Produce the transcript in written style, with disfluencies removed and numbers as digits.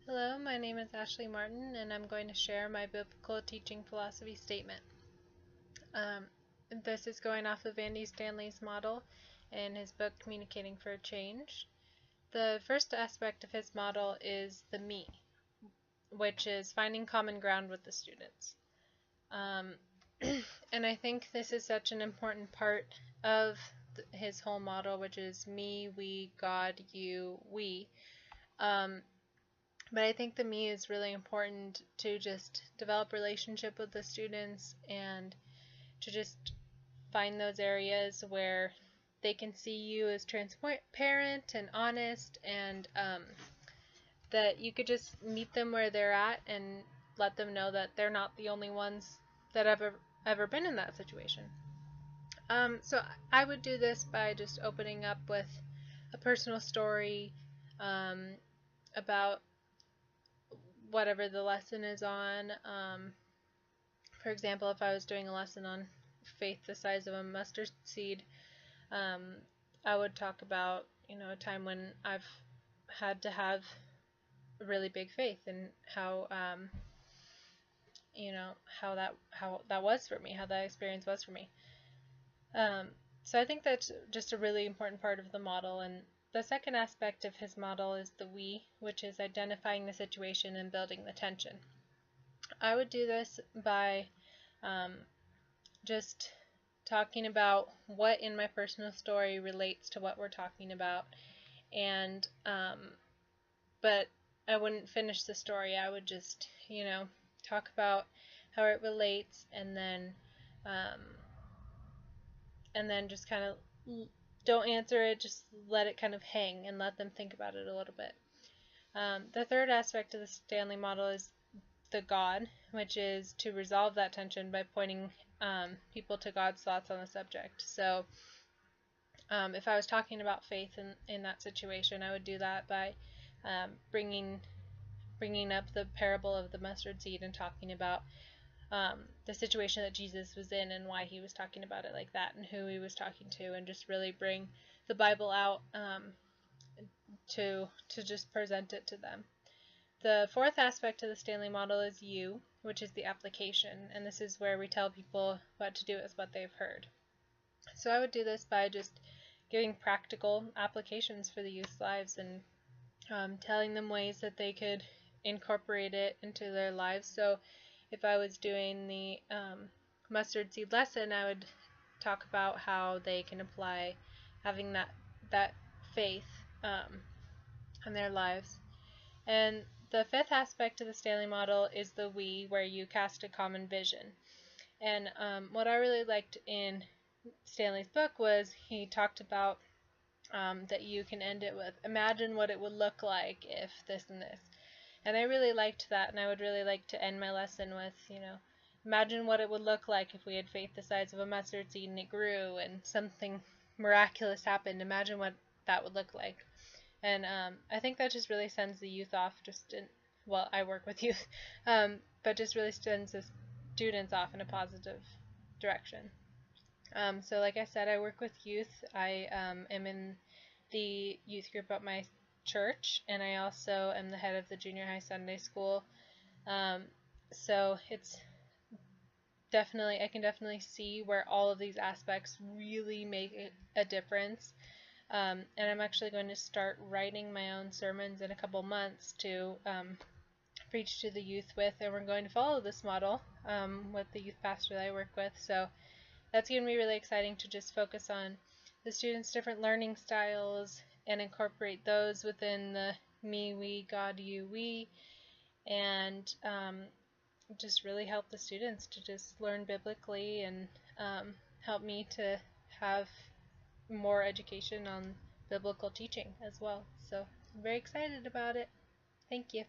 Hello, my name is Ashley Martin, and I'm going to share my biblical teaching philosophy statement. Um, this is going off of Andy Stanley's model in his book Communicating for a Change. The first aspect of his model is the me, which is finding common ground with the students. And I think this is such an important part of his whole model, which is me, we, God, you, we. But I think the me is really important to just develop relationship with the students and to just find those areas where they can see you as transparent and honest, and that you could just meet them where they're at and let them know that they're not the only ones that have ever been in that situation. So I would do this by just opening up with a personal story about whatever the lesson is on. For example, if I was doing a lesson on faith the size of a mustard seed, I would talk about, a time when I've had to have really big faith, and how, how that was for me, how that experience was for me. So I think that's just a really important part of the model. And the second aspect of his model is the we, which is identifying the situation and building the tension. I would do this by just talking about what in my personal story relates to what we're talking about, and but I wouldn't finish the story. I would just talk about how it relates, and then just kind of don't answer it, just let it kind of hang and let them think about it a little bit. The third aspect of the Stanley model is the God, which is to resolve that tension by pointing people to God's thoughts on the subject. So if I was talking about faith in that situation, I would do that by bringing up the parable of the mustard seed and talking about the situation that Jesus was in and why he was talking about it like that, and who he was talking to, and just really bring the Bible out to just present it to them. The fourth aspect of the Stanley model is you, which is the application, and this is where we tell people what to do with what they've heard. So I would do this by just giving practical applications for the youth's lives, and telling them ways that they could incorporate it into their lives. So if I was doing the mustard seed lesson, I would talk about how they can apply having that faith in their lives. And the fifth aspect of the Stanley model is the we, where you cast a common vision. And what I really liked in Stanley's book was he talked about that you can end it with, imagine what it would look like if this and this. And I really liked that, and I would really like to end my lesson with, imagine what it would look like if we had faith the size of a mustard seed and it grew and something miraculous happened. Imagine what that would look like. And I think that just really sends the youth off, well, I work with youth, but just really sends the students off in a positive direction. So like I said, I work with youth. I am in the youth group at my church, and I also am the head of the junior high Sunday school. So it's definitely, I can definitely see where all of these aspects really make a difference. And I'm actually going to start writing my own sermons in a couple months to preach to the youth with, and we're going to follow this model with the youth pastor that I work with. So that's going to be really exciting to just focus on the students' different learning styles and incorporate those within the me, we, God, you, we, and just really help the students to just learn biblically, and help me to have more education on biblical teaching as well. So I'm very excited about it. Thank you.